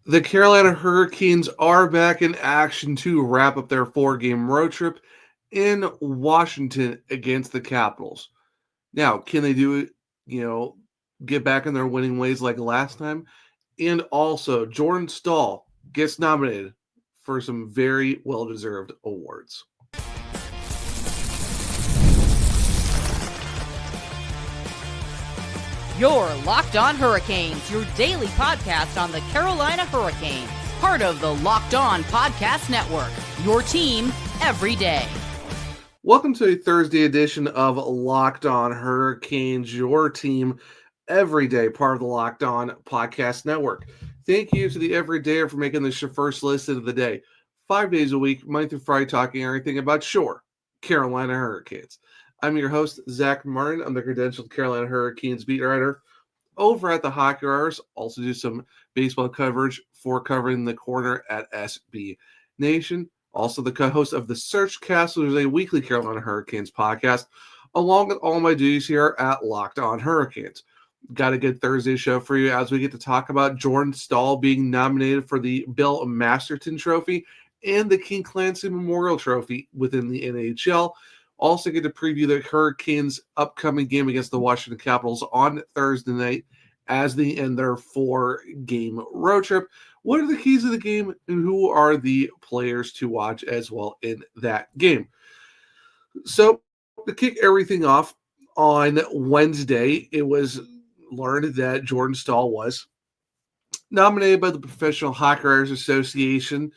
The Carolina Hurricanes are back in action to wrap up their 4-game road trip in Washington against the Capitals. Now, can they do it, get back in their winning ways like last time? And also, Jordan Staal gets nominated for some very well-deserved awards. Your Locked On Hurricanes, your daily podcast on the Carolina Hurricanes. Part of the Locked On Podcast Network, your team every day. Welcome to a Thursday edition of Locked On Hurricanes, your team every day, part of the Locked On Podcast Network. Thank you to the Everydayer for making this your first listen of the day. 5 days a week, Monday through Friday, talking everything about your Carolina Hurricanes. I'm your host, Zach Martin. I'm the credentialed Carolina Hurricanes beat writer over at the Hockey Writers. Also do some baseball coverage for Covering the Corner at SB Nation. Also the co-host of the Search Cast, which is a weekly Carolina Hurricanes podcast, along with all my duties here at Locked On Hurricanes. Got a good Thursday show for you as we get to talk about Jordan Staal being nominated for the Bill Masterton Trophy and the King Clancy Memorial Trophy within the NHL. Also get to preview the Hurricanes' upcoming game against the Washington Capitals on Thursday night as they end their 4-game road trip. What are the keys of the game and who are the players to watch as well in that game? So to kick everything off, on Wednesday, it was learned that Jordan Staal was nominated by the Professional Hockey Writers Association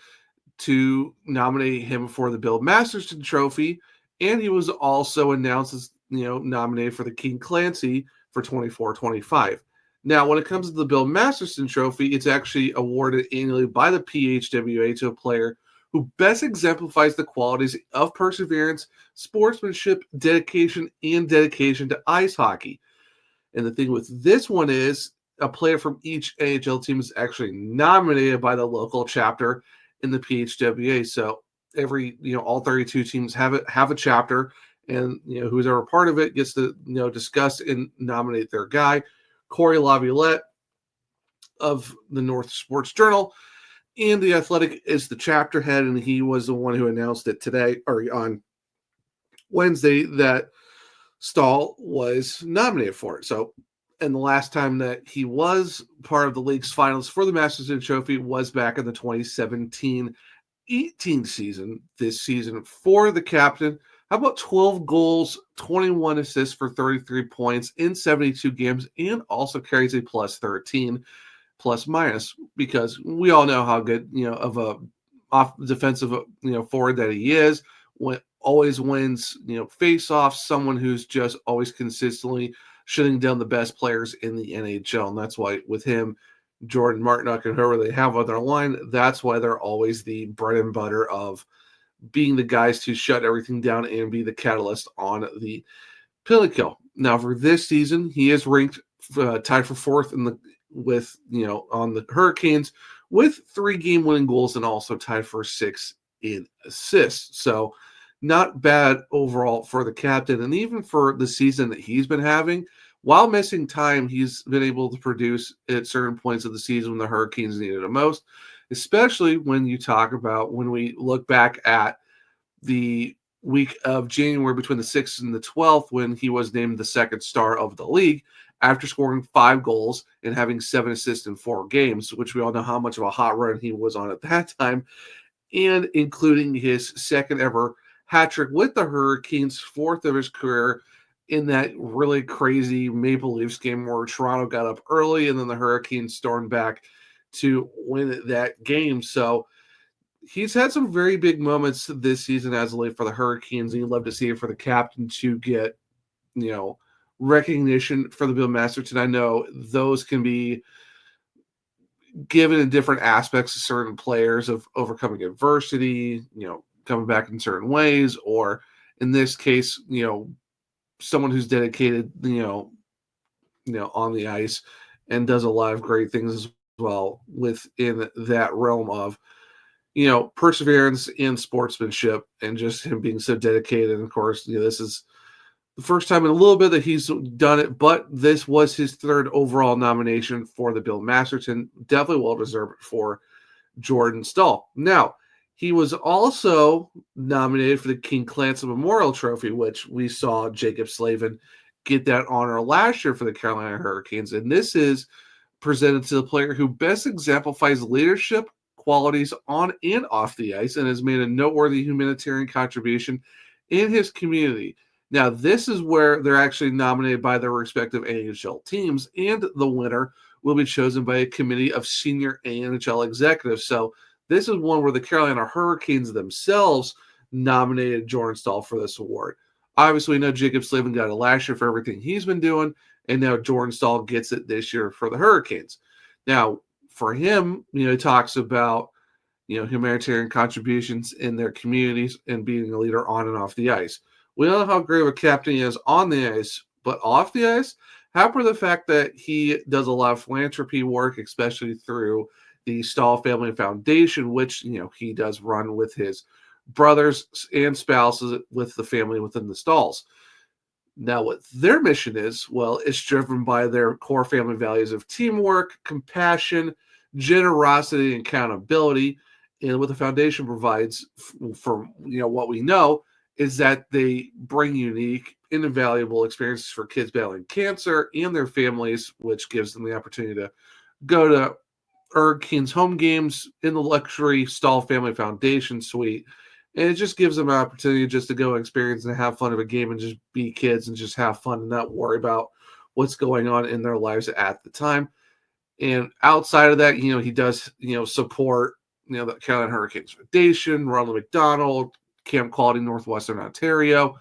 to nominate him for the Bill Masterton Trophy. And he was also announced as, nominated for the King Clancy for 24-25. Now, when it comes to the Bill Masterton Trophy, it's actually awarded annually by the PHWA to a player who best exemplifies the qualities of perseverance, sportsmanship, dedication to ice hockey. And the thing with this one is a player from each AHL team is actually nominated by the local chapter in the PHWA. So every all 32 teams have a chapter, and who's ever part of it gets to discuss and nominate their guy. Corey Laviolette of the North Sports Journal and the Athletic is the chapter head, and he was the one who announced it today or on Wednesday that Staal was nominated for it. So, and the last time that he was part of the league's finals for the Masterton Trophy was back in the 2017 18 season. This season for the captain, how about 12 goals, 21 assists for 33 points in 72 games, and also carries a plus 13 plus minus, because we all know how good of a off defensive forward that he is. When always wins face offs, someone who's just always consistently shutting down the best players in the NHL, and that's why with him, Jordan Martinook and whoever they have on their line, that's why they're always the bread and butter of being the guys to shut everything down and be the catalyst on the penalty kill. Now, for this season, he is ranked tied for fourth on the Hurricanes with 3 game-winning goals and also tied for 6 in assists. So, not bad overall for the captain, and even for the season that he's been having. While missing time, he's been able to produce at certain points of the season when the Hurricanes needed it most, especially when you talk about when we look back at the week of January between the 6th and the 12th when he was named the second star of the league after scoring 5 goals and having 7 assists in 4 games, which we all know how much of a hot run he was on at that time, and including his second ever hat trick with the Hurricanes, 4th of his career, in that really crazy Maple Leafs game where Toronto got up early and then the Hurricanes stormed back to win that game. So he's had some very big moments this season as a lead for the Hurricanes, and you'd love to see it for the captain to get, recognition for the Bill Masterton. I know those can be given in different aspects of certain players of overcoming adversity, coming back in certain ways, or in this case, someone who's dedicated, on the ice and does a lot of great things as well within that realm of, perseverance and sportsmanship and just him being so dedicated. And of course, this is the first time in a little bit that he's done it, but this was his third overall nomination for the Bill Masterton. Definitely well deserved for Jordan Staal. Now, he was also nominated for the King Clancy Memorial Trophy, which we saw Jacob Slavin get that honor last year for the Carolina Hurricanes. And this is presented to the player who best exemplifies leadership qualities on and off the ice and has made a noteworthy humanitarian contribution in his community. Now, this is where they're actually nominated by their respective AHL teams, and the winner will be chosen by a committee of senior AHL executives. So this is one where the Carolina Hurricanes themselves nominated Jordan Staal for this award. Obviously, we know Jacob Slavin got it last year for everything he's been doing, and now Jordan Staal gets it this year for the Hurricanes. Now, for him, he talks about, humanitarian contributions in their communities and being a leader on and off the ice. We know how great of a captain he is on the ice, but off the ice, happy with the fact that he does a lot of philanthropy work, especially through the Staal Family Foundation, which, he does run with his brothers and spouses with the family within the Staals. Now, what their mission is, well, it's driven by their core family values of teamwork, compassion, generosity, and accountability. And what the foundation provides for, what we know is that they bring unique and invaluable experiences for kids battling cancer and their families, which gives them the opportunity to go to Hurricanes home games in the luxury Staal Family Foundation suite. And it just gives them an opportunity just to go experience and have fun of a game and just be kids and just have fun and not worry about what's going on in their lives at the time. And outside of that, he does, support, the Carolina Hurricanes Foundation, Ronald McDonald, Camp Quality Northwestern Ontario,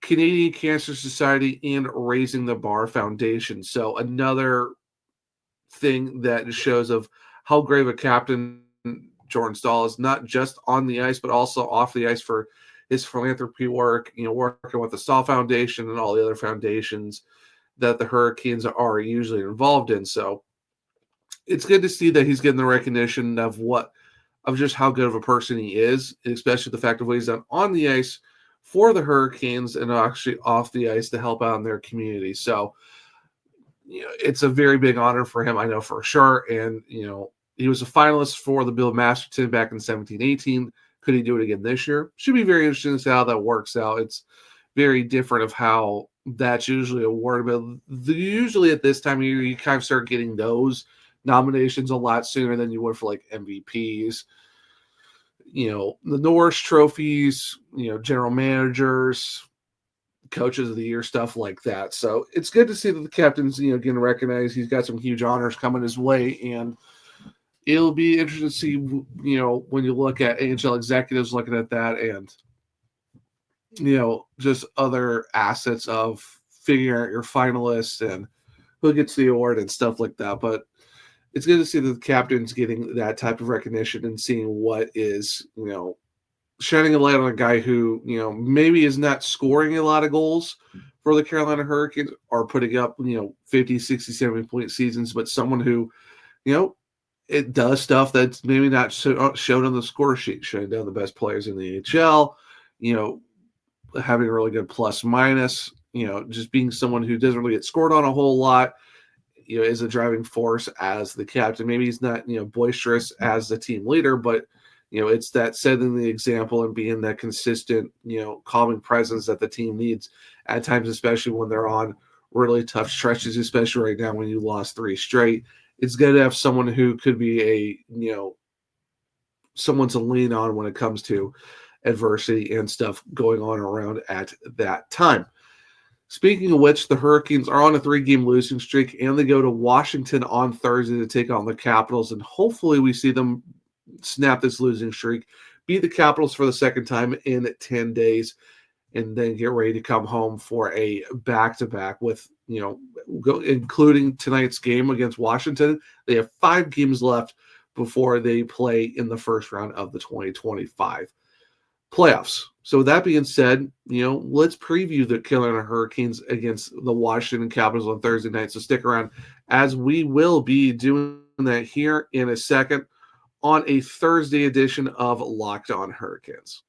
Canadian Cancer Society, and Raising the Bar Foundation. So another thing that shows of how great of a captain Jordan Staal is, not just on the ice, but also off the ice for his philanthropy work, working with the Staal Foundation and all the other foundations that the Hurricanes are usually involved in. So it's good to see that he's getting the recognition of just how good of a person he is, especially the fact of what he's done on the ice for the Hurricanes and actually off the ice to help out in their community. So, it's a very big honor for him, I know for sure. And, he was a finalist for the Bill Masterton back in 17-18. Could he do it again this year? Should be very interesting to see how that works out. It's very different of how that's usually awarded. But usually at this time of year, you kind of start getting those nominations a lot sooner than you would for like MVPs, the Norris trophies, general managers, coaches of the year, stuff like that. So it's good to see that the captain's, getting recognized. He's got some huge honors coming his way, and it'll be interesting to see, when you look at AHL executives looking at that and, just other assets of figuring out your finalists and who gets the award and stuff like that. But it's good to see that the captain's getting that type of recognition and seeing what is, shining a light on a guy who, maybe is not scoring a lot of goals for the Carolina Hurricanes or putting up, 50, 60, 70 point seasons, but someone who, it does stuff that's maybe not shown on the score sheet, showing down the best players in the AHL, having a really good plus minus, just being someone who doesn't really get scored on a whole lot, is a driving force as the captain. Maybe he's not, boisterous as the team leader, but, it's that setting the example and being that consistent, calming presence that the team needs at times, especially when they're on really tough stretches, especially right now when you lost 3 straight. It's good to have someone who could be someone to lean on when it comes to adversity and stuff going on around at that time. Speaking of which, the Hurricanes are on a 3-game losing streak, and they go to Washington on Thursday to take on the Capitals, and hopefully we see them snap this losing streak, beat the Capitals for the second time in 10 days, and then get ready to come home for a back-to-back with, including tonight's game against Washington. They have 5 games left before they play in the first round of the 2025 playoffs. So with that being said, let's preview the Carolina Hurricanes against the Washington Capitals on Thursday night. So stick around as we will be doing that here in a second on a Thursday edition of Locked On Hurricanes.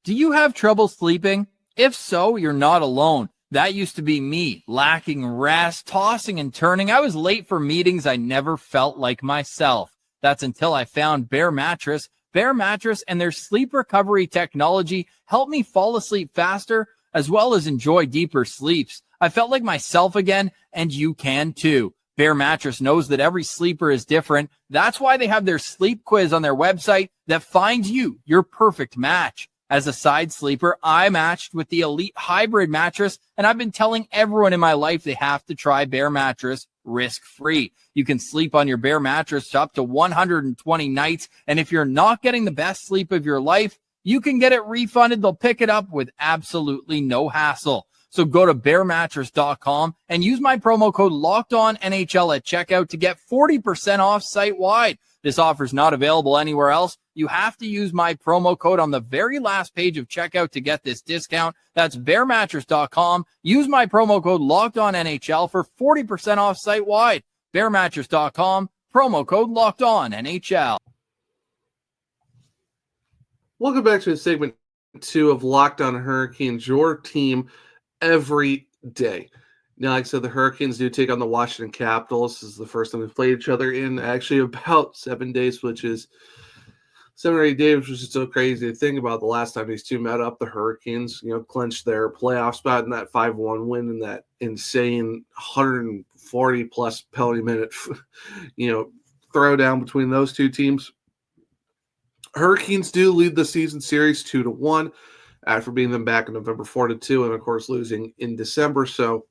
Do you have trouble sleeping? If so, you're not alone. That used to be me, lacking rest, tossing and turning. I was late for meetings. I never felt like myself. That's until I found Bear Mattress. Bear Mattress and their sleep recovery technology helped me fall asleep faster as well as enjoy deeper sleeps. I felt like myself again, and you can too. Bear Mattress knows that every sleeper is different. That's why they have their sleep quiz on their website that finds you your perfect match. As a side sleeper, I matched with the Elite Hybrid mattress, and I've been telling everyone in my life they have to try Bear Mattress risk-free. You can sleep on your Bear Mattress up to 120 nights, and if you're not getting the best sleep of your life, you can get it refunded. They'll pick it up with absolutely no hassle. So go to bearmattress.com and use my promo code LOCKEDONNHL at checkout to get 40% off site-wide. This offer is not available anywhere else. You have to use my promo code on the very last page of checkout to get this discount. That's bearmattress.com. Use my promo code LOCKEDONNHL for 40% off site-wide. Bearmattress.com, promo code LOCKEDONNHL. Welcome back to segment 2 of Locked On Hurricanes, your team every day. Now, like I said, the Hurricanes do take on the Washington Capitals. This is the first time we've played each other in actually about 7 days, which is 7 or 8 days, which is so crazy to think about. The last time these two met up, the Hurricanes, clinched their playoff spot in that 5-1 win in that insane 140-plus penalty minute, throwdown between those two teams. Hurricanes do lead the season series 2-1 after beating them back in November 4-2, and of course losing in December. So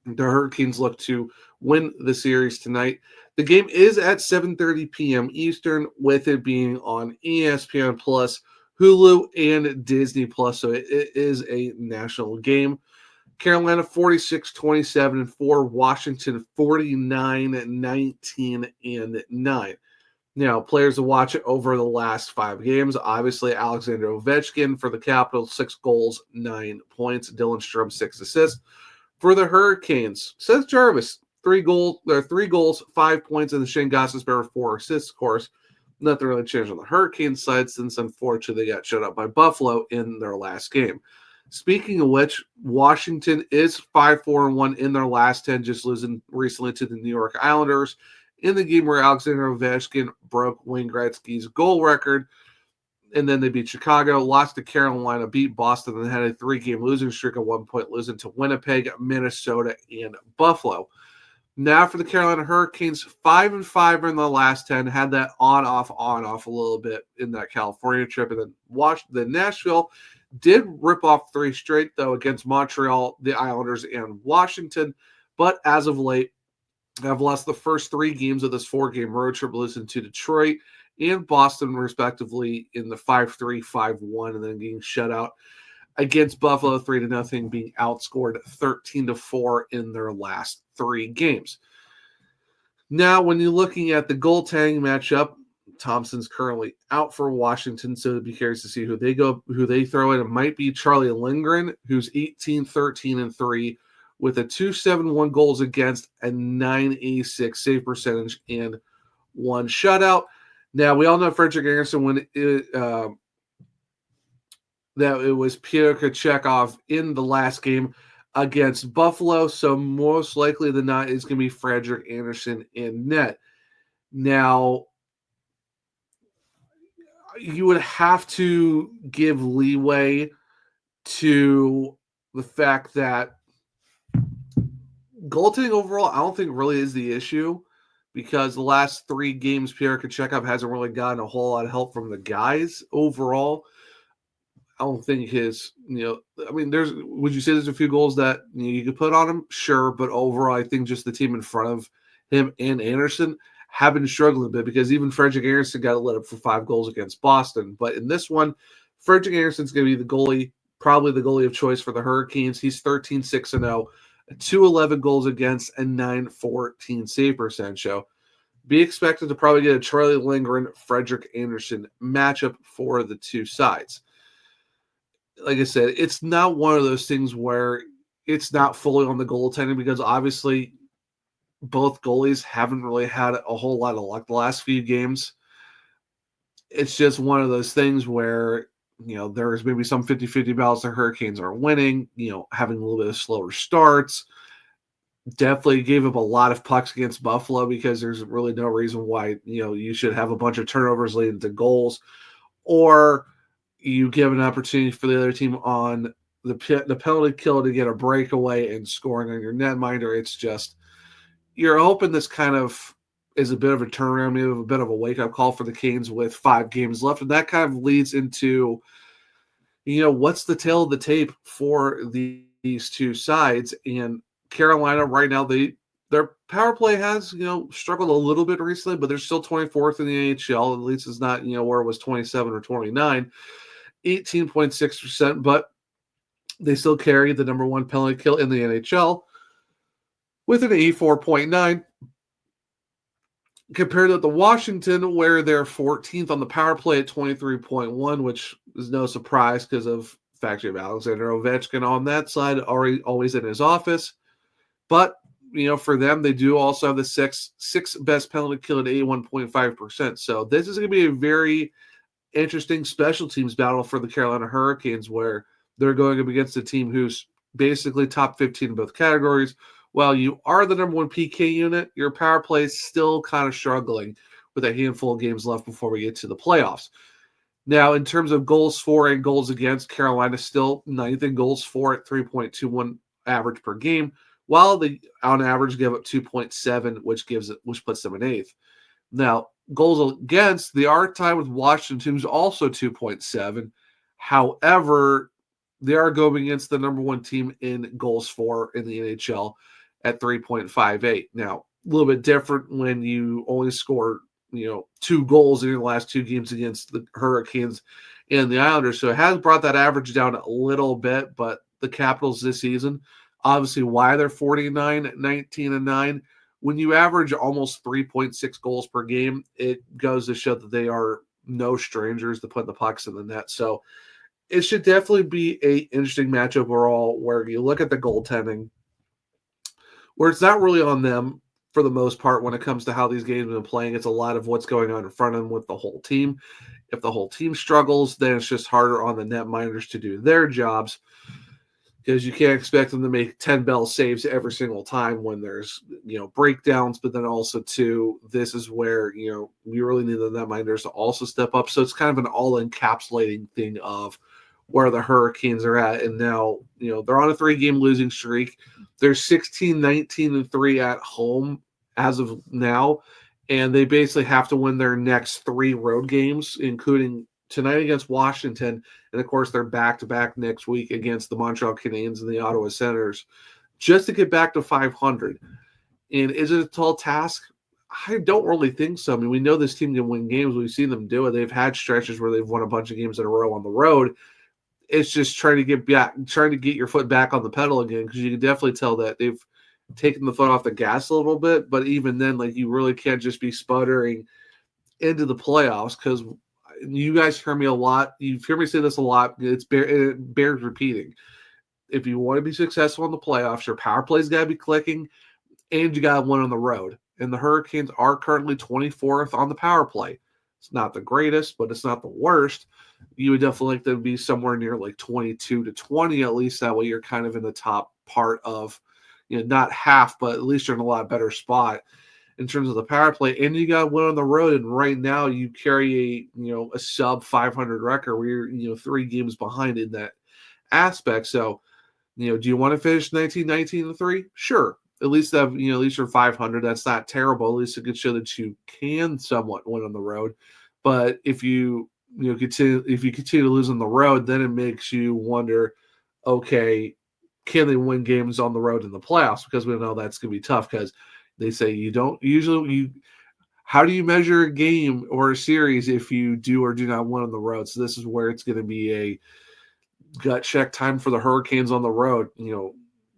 the Hurricanes look to win the series tonight. The game is at 7:30 p.m. Eastern, with it being on ESPN Plus, Hulu, and Disney Plus. So it is a national game. Carolina 46-27-4, Washington 49-19-9. Now, players to watch it over the last 5 games. Obviously, Alexander Ovechkin for the Capitals, 6 goals, 9 points. Dylan Strome, 6 assists. For the Hurricanes, Seth Jarvis, 3 goals, 5 points, and the Shane Gostisbehere 4 assists. Of course, nothing really changed on the Hurricanes side since, unfortunately, they got shut out by Buffalo in their last game. Speaking of which, Washington is 5-4-1 in their last 10, just losing recently to the New York Islanders in the game where Alexander Ovechkin broke Wayne Gretzky's goal record. And then they beat Chicago, lost to Carolina, beat Boston, and had a 3-game losing streak at 1 point, losing to Winnipeg, Minnesota, and Buffalo. Now for the Carolina Hurricanes, 5-5 in the last 10, had that on-off a little bit in that California trip, and then Nashville did rip off 3 straight, though, against Montreal, the Islanders, and Washington. But as of late, have lost the first 3 games of this 4-game road trip, losing to Detroit and Boston, respectively, in the 5-3, 5-1, and then getting shut out against Buffalo 3-0, being outscored 13-4 in their last 3 games. Now, when you're looking at the goaltending matchup, Thompson's currently out for Washington, so it'd be curious to see who they throw in. It might be Charlie Lindgren, who's 18-13-3, with a 2.71 goals against, a 9.86 save percentage, and 1 shutout. Now, we all know Frederick Anderson that it was Pierre Kochetkov in the last game against Buffalo, so most likely than not is going to be Frederick Anderson in net. Now, you would have to give leeway to the fact that goaltending overall, I don't think really is the issue, because the last 3 games, Pierre Kochetkov hasn't really gotten a whole lot of help from the guys overall. I don't think would you say there's a few goals that you could put on him? Sure, but overall, I think just the team in front of him and Anderson have been struggling a bit, because even Frederick Anderson got lit up for 5 goals against Boston. But in this one, Frederick Anderson's going to be the goalie, probably the goalie of choice for the Hurricanes. He's 13-6-0. 211 goals against, a 914 save percentage. So be expected to probably get a Charlie Lindgren, Frederick Anderson matchup for the two sides. Like I said, it's not one of those things where it's not fully on the goaltending, because obviously both goalies haven't really had a whole lot of luck the last few games. It's just one of those things where there's maybe some 50-50 battles the Hurricanes are winning, having a little bit of slower starts. Definitely gave up a lot of pucks against Buffalo because there's really no reason why, you should have a bunch of turnovers leading to goals, or you give an opportunity for the other team on the penalty kill to get a breakaway and scoring on your netminder. It's just, you're hoping this kind of is a bit of a turnaround, maybe a bit of a wake-up call for the Canes with 5 games left. And that kind of leads into, what's the tail of the tape for these two sides. And Carolina right now, their power play has, struggled a little bit recently, but they're still 24th in the NHL. At least it's not, where it was 27 or 29, 18.6%, but they still carry the number 1 penalty kill in the NHL with an 84.9, compared to the Washington, where they're 14th on the power play at 23.1, which is no surprise because of the fact you have Alexander Ovechkin on that side, always in his office. But, for them, they do also have the sixth best penalty kill at 81.5%. So this is going to be a very interesting special teams battle for the Carolina Hurricanes, where they're going up against a team who's basically top 15 in both categories. While you are the number 1 PK unit, your power play is still kind of struggling with a handful of games left before we get to the playoffs. Now, in terms of goals for and goals against, Carolina still 9th in goals for at 3.21 average per game, while they on average give up 2.7, which puts them in 8th. Now, goals against, they are tied with Washington, who's also 2.7. However, they are going against the number 1 team in goals for in the NHL at 3.58. Now, a little bit different when you only score, 2 goals in your last 2 games against the Hurricanes and the Islanders. So it has brought that average down a little bit, but the Capitals this season, obviously why they're 49, 19, and 9. When you average almost 3.6 goals per game, it goes to show that they are no strangers to putting the pucks in the net. So it should definitely be an interesting matchup overall, where you look at the goaltending, where it's not really on them for the most part when it comes to how these games have been playing. It's a lot of what's going on in front of them with the whole team. If the whole team struggles, then it's just harder on the netminders to do their jobs, because you can't expect them to make 10 bell saves every single time when there's, breakdowns. But then also, too, this is where, we really need the netminders to also step up. So it's kind of an all-encapsulating thing of where the Hurricanes are at. And now, they're on a 3-game losing streak. They're 16, 19, and 3 at home as of now. And they basically have to win their next 3 road games, including tonight against Washington. And, of course, they're back-to-back next week against the Montreal Canadiens and the Ottawa Senators, just to get back to 500. And is it a tall task? I don't really think so. I mean, we know this team can win games. We've seen them do it. They've had stretches where they've won a bunch of games in a row on the road. It's just trying to get your foot back on the pedal again, because you can definitely tell that they've taken the foot off the gas a little bit. But even then, you really can't just be sputtering into the playoffs, because you guys hear me a lot. You've heard me say this a lot. It bears repeating. If you want to be successful in the playoffs, your power play's got to be clicking, and you got to win on the road. And the Hurricanes are currently 24th on the power play. It's not the greatest, but it's not the worst. You would definitely like to be somewhere near 22 to 20 at least. That way you're kind of in the top part of, not half, but at least you're in a lot better spot in terms of the power play. And you got to win on the road. And right now you carry a sub 500 record where you're 3 games behind in that aspect. So, do you want to finish 19, 19, and 3? Sure. At least at least you're 500. That's not terrible. At least it could show that you can somewhat win on the road. But if you continue to lose on the road, then it makes you wonder, okay, can they win games on the road in the playoffs? Because we know that's going to be tough, because they say how do you measure a game or a series if you do or do not win on the road? So this is where it's going to be a gut check time for the Hurricanes on the road.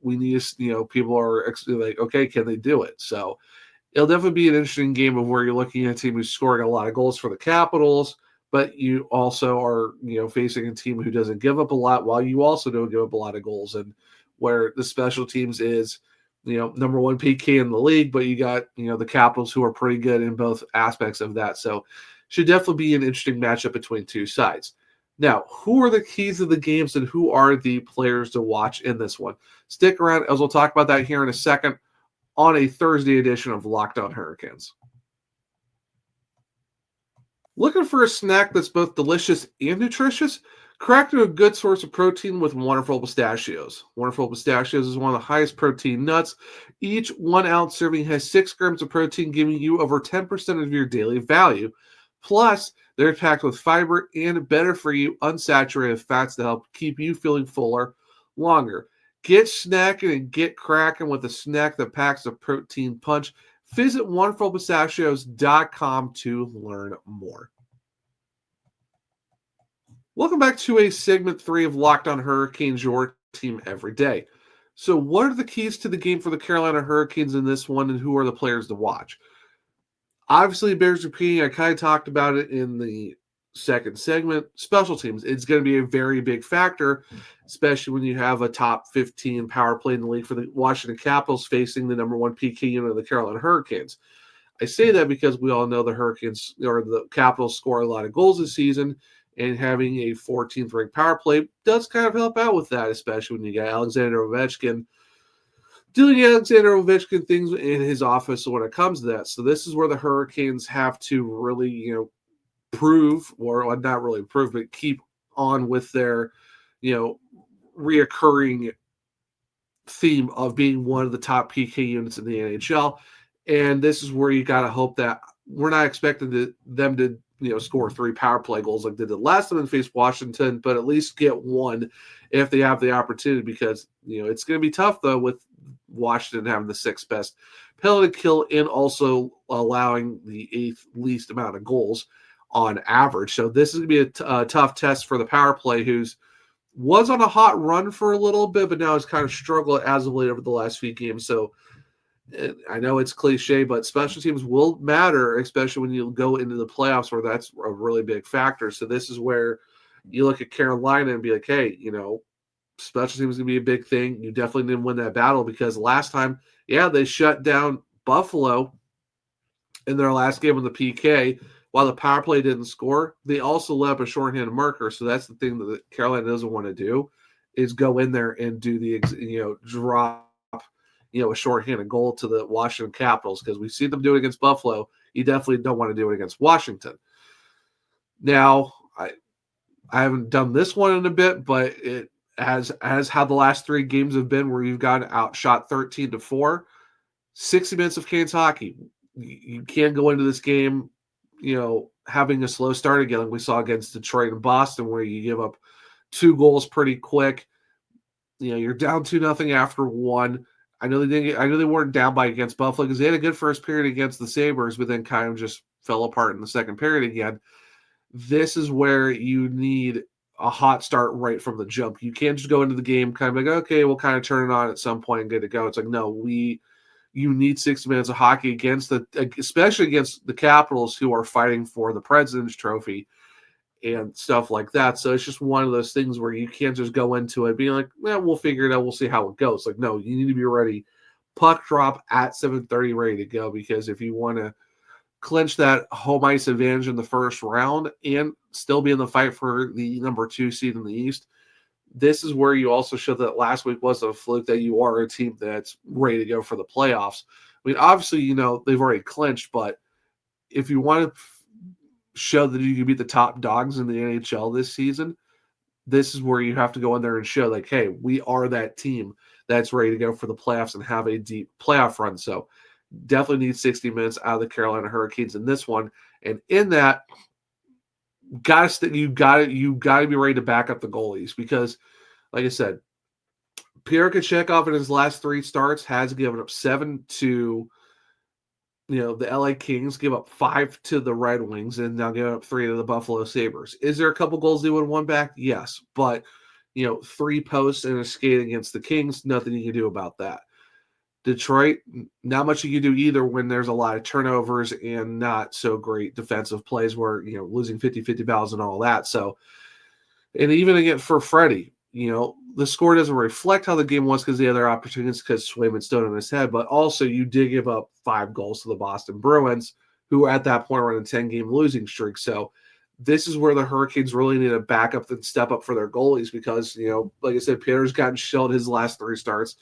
We need to, people are like, okay, can they do it? So it'll definitely be an interesting game of where you're looking at a team who's scoring a lot of goals for the Capitals, but you also are, facing a team who doesn't give up a lot, while you also don't give up a lot of goals. And where the special teams is, number 1 PK in the league, but you got, the Capitals, who are pretty good in both aspects of that. So should definitely be an interesting matchup between two sides. Now, who are the keys of the games and who are the players to watch in this one? Stick around as we'll talk about that here in a second on a Thursday edition of Locked On Hurricanes. Looking for a snack that's both delicious and nutritious? Crack into a good source of protein with Wonderful Pistachios. Wonderful Pistachios is one of the highest protein nuts. Each 1 ounce serving has 6 grams of protein, giving you over 10% of your daily value. Plus, they're packed with fiber and better for you unsaturated fats to help keep you feeling fuller longer. Get snacking and get cracking with a snack that packs a protein punch. Visit wonderfulpistachios.com to learn more. Welcome back to a segment 3 of Locked On Hurricanes, your team every day. So what are the keys to the game for the Carolina Hurricanes in this one, and who are the players to watch? Obviously, it bears repeating. I kind of talked about it in the second segment. Special teams. It's going to be a very big factor, especially when you have a top 15 power play in the league for the Washington Capitals facing the number 1 PK unit of the Carolina Hurricanes. I say that because we all know the Hurricanes or the Capitals score a lot of goals this season, and having a 14th ranked power play does kind of help out with that, especially when you got Alexander Ovechkin doing Alexander Ovechkin things in his office when it comes to that. So this is where the Hurricanes have to really, prove, or not really prove, but keep on with their, reoccurring theme of being one of the top PK units in the NHL. And this is where you got to hope that we're not expecting them to, score 3 power play goals like they did last time and face Washington, but at least get one if they have the opportunity, because, it's going to be tough, though, with Washington having the 6th best penalty kill and also allowing the 8th least amount of goals on average. So this is going to be a tough test for the power play, who's was on a hot run for a little bit, but now has kind of struggled as of late over the last few games. So I know it's cliche, but special teams will matter, especially when you go into the playoffs where that's a really big factor. So this is where you look at Carolina and be like, hey, special teams is going to be a big thing. You definitely didn't win that battle, because last time, they shut down Buffalo in their last game on the PK. While the power play didn't score, they also let up a shorthanded marker. So that's the thing that Carolina doesn't want to do, is go in there and do the, drop, a shorthanded goal to the Washington Capitals, because we see them do it against Buffalo. You definitely don't want to do it against Washington. Now, I haven't done this one in a bit, but it as how the last 3 games have been, where you've gotten outshot 13-4, 60 minutes of Canes hockey. You can't go into this game, having a slow start again, like we saw against Detroit and Boston, where you give up 2 goals pretty quick. You're down 2-0 after 1. I know they weren't down by against Buffalo, because they had a good first period against the Sabres, but then kind of just fell apart in the second period again. This is where you need a hot start right from the jump. You can't just go into the game kind of like, okay, we'll kind of turn it on at some point and get to go. It's like, no, you need 60 minutes of hockey especially against the Capitals, who are fighting for the President's Trophy and stuff like that. So it's just one of those things where you can't just go into it being like, we'll figure it out. We'll see how it goes. Like, no, you need to be ready. Puck drop at 7:30, ready to go, because if you want to clinch that home ice advantage in the first round and still be in the fight for the number 2 seed in the East, this is where you also show that last week wasn't a fluke, that you are a team that's ready to go for the playoffs. I mean, obviously, they've already clinched, but if you want to show that you can beat the top dogs in the NHL this season, this is where you have to go in there and show, like, hey, we are that team that's ready to go for the playoffs and have a deep playoff run. So definitely need 60 minutes out of the Carolina Hurricanes in this one. And in that, you got to be ready to back up the goalies, because, like I said, Pierre Kochetkov in his last 3 starts has given up 7 to the LA Kings, give up 5 to the Red Wings, and now give up 3 to the Buffalo Sabres. Is there a couple goals they would have won back? Yes. But, 3 posts and a skate against the Kings, nothing you can do about that. Detroit, not much you can do either when there's a lot of turnovers and not so great defensive plays where, losing 50-50 battles and all that. So, and even again for Freddie, the score doesn't reflect how the game was because the other opportunities, because Swayman's still in his head, but also you did give up 5 goals to the Boston Bruins, who at that point were on a 10-game losing streak. So this is where the Hurricanes really need to back up and step up for their goalies because, like I said, Peter's gotten shelled his last 3 starts.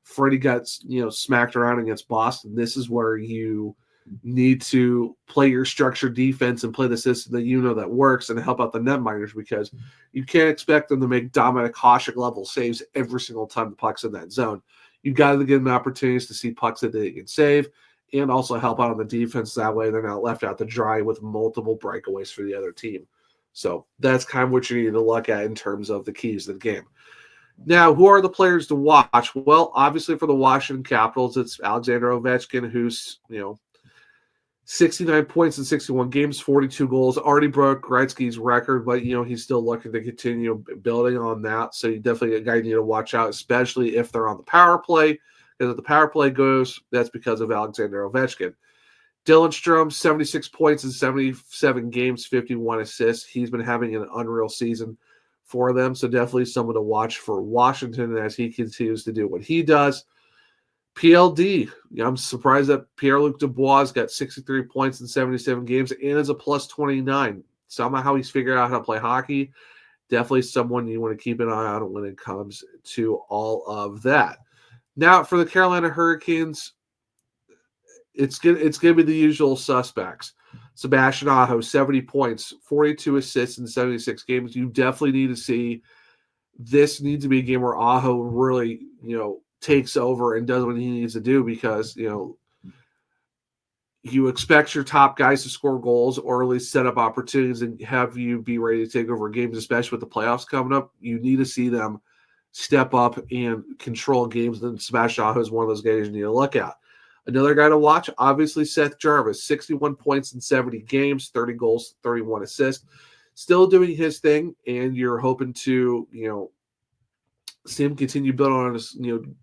Freddie got, smacked around against Boston. This is where you need to play your structured defense and play the system that that works and help out the netminders because you can't expect them to make Dominic Hasek level saves every single time the puck's in that zone. You've got to give them opportunities to see pucks that they can save and also help out on the defense. That way they're not left out to dry with multiple breakaways for the other team. So that's kind of what you need to look at in terms of the keys to the game. Now, who are the players to watch? Well, obviously for the Washington Capitals, it's Alexander Ovechkin, who's, 69 points in 61 games, 42 goals, already broke Gretzky's record, but, he's still looking to continue building on that. So you definitely a guy you need to watch out, especially if they're on the power play. Because if the power play goes, that's because of Alexander Ovechkin. Dylan Strome, 76 points in 77 games, 51 assists. He's been having an unreal season for them. So definitely someone to watch for Washington as he continues to do what he does. PLD, I'm surprised that Pierre-Luc Dubois got 63 points in 77 games and is a plus 29. Somehow he's figured out how to play hockey. Definitely someone you want to keep an eye on when it comes to all of that. Now, for the Carolina Hurricanes, it's going to be the usual suspects. Sebastian Aho, 70 points, 42 assists in 76 games. You definitely need to see this needs to be a game where Aho really, takes over and does what he needs to do because, you expect your top guys to score goals or at least set up opportunities and have you be ready to take over games, especially with the playoffs coming up. You need to see them step up and control games. And Sebastian Aho is one of those guys you need to look at. Another guy to watch, obviously, Seth Jarvis, 61 points in 70 games, 30 goals, 31 assists. Still doing his thing, and you're hoping to, see him continue building on his,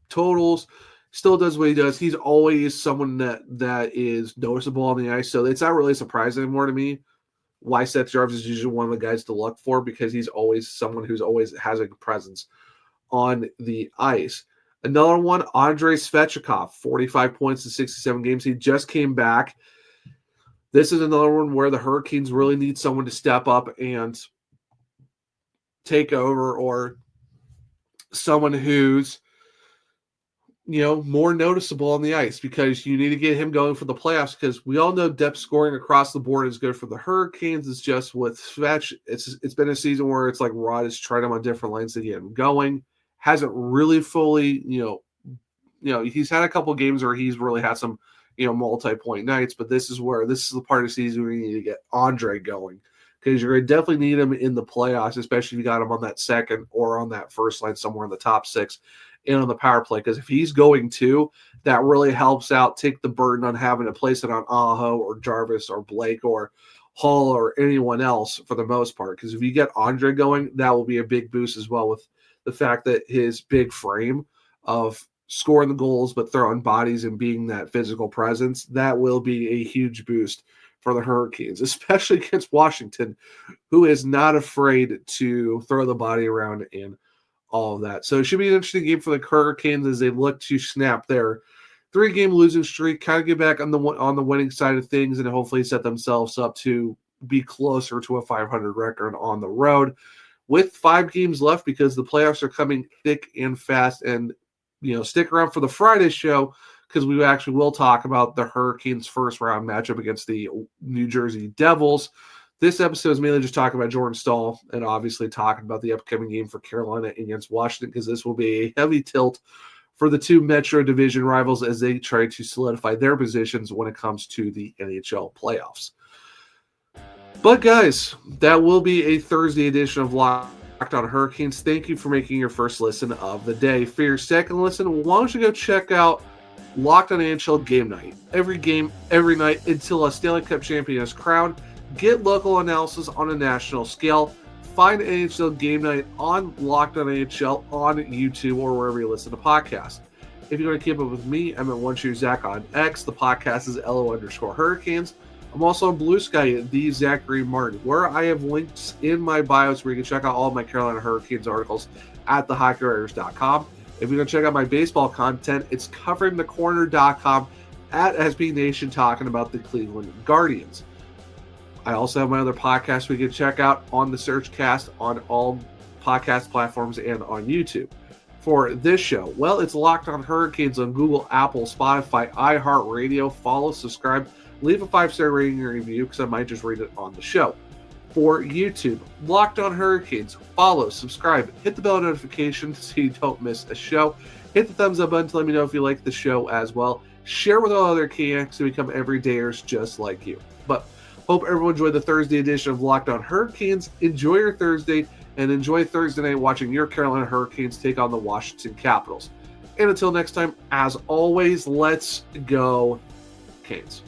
totals. Still does what he does. He's always someone that is noticeable on the ice, so it's not really a surprise anymore to me why Seth Jarvis is usually one of the guys to look for because he's always someone who's always has a presence on the ice. Another one, Andrei Svechnikov, 45 points in 67 games. He just came back. This is another one where the Hurricanes really need someone to step up and take over or someone who's, more noticeable on the ice because you need to get him going for the playoffs because we all know depth scoring across the board is good for the Hurricanes. It's just with Svech, it's been a season where it's like Rod has tried him on different lanes to get him going. Hasn't really fully, he's had a couple games where he's really had some, multi-point nights, but this is the part of the season where you need to get Andre going because you're going to definitely need him in the playoffs, especially if you got him on that second or on that first line somewhere in the top 6 and on the power play. Because if he's going too, that really helps out, take the burden on having to place it on Aho or Jarvis or Blake or Hall or anyone else for the most part. Because if you get Andre going, that will be a big boost as well with the fact that his big frame of scoring the goals but throwing bodies and being that physical presence, that will be a huge boost for the Hurricanes, especially against Washington, who is not afraid to throw the body around and all of that. So it should be an interesting game for the Hurricanes as they look to snap their 3-game losing streak, kind of get back on the winning side of things, and hopefully set themselves up to be closer to a 500 record on the road with 5 games left because the playoffs are coming thick and fast. And, stick around for the Friday show because we actually will talk about the Hurricanes' first round matchup against the New Jersey Devils. This episode is mainly just talking about Jordan Staal and obviously talking about the upcoming game for Carolina against Washington because this will be a heavy tilt for the 2 Metro Division rivals as they try to solidify their positions when it comes to the NHL playoffs. But guys, that will be a Thursday edition of Locked On Hurricanes. Thank you for making your first listen of the day. For your second listen, why don't you go check out Locked On NHL Game Night. Every game, every night until a Stanley Cup champion is crowned. Get local analysis on a national scale. Find NHL Game Night on Locked On NHL on YouTube or wherever you listen to podcasts. If you want to keep up with me, I'm at OneShoeZach on X. The podcast is LO_Hurricanes. I'm also on Blue Sky at the Zachary Martin, where I have links in my bios where you can check out all of my Carolina Hurricanes articles at thehockeywriters.com. If you're going to check out my baseball content, it's coveringthecorner.com at SB Nation talking about the Cleveland Guardians. I also have my other podcasts we can check out on the Searchcast on all podcast platforms and on YouTube. For this show, well, it's Locked On Hurricanes on Google, Apple, Spotify, iHeartRadio. Follow, subscribe, leave a 5-star rating and review because I might just read it on the show. For YouTube, Locked On Hurricanes. Follow, subscribe, hit the bell notification so you don't miss a show. Hit the thumbs up button to let me know if you like the show as well. Share with all other Canucks to become everydayers just like you. But hope everyone enjoyed the Thursday edition of Locked On Hurricanes. Enjoy your Thursday and enjoy Thursday night watching your Carolina Hurricanes take on the Washington Capitals. And until next time, as always, let's go Canes.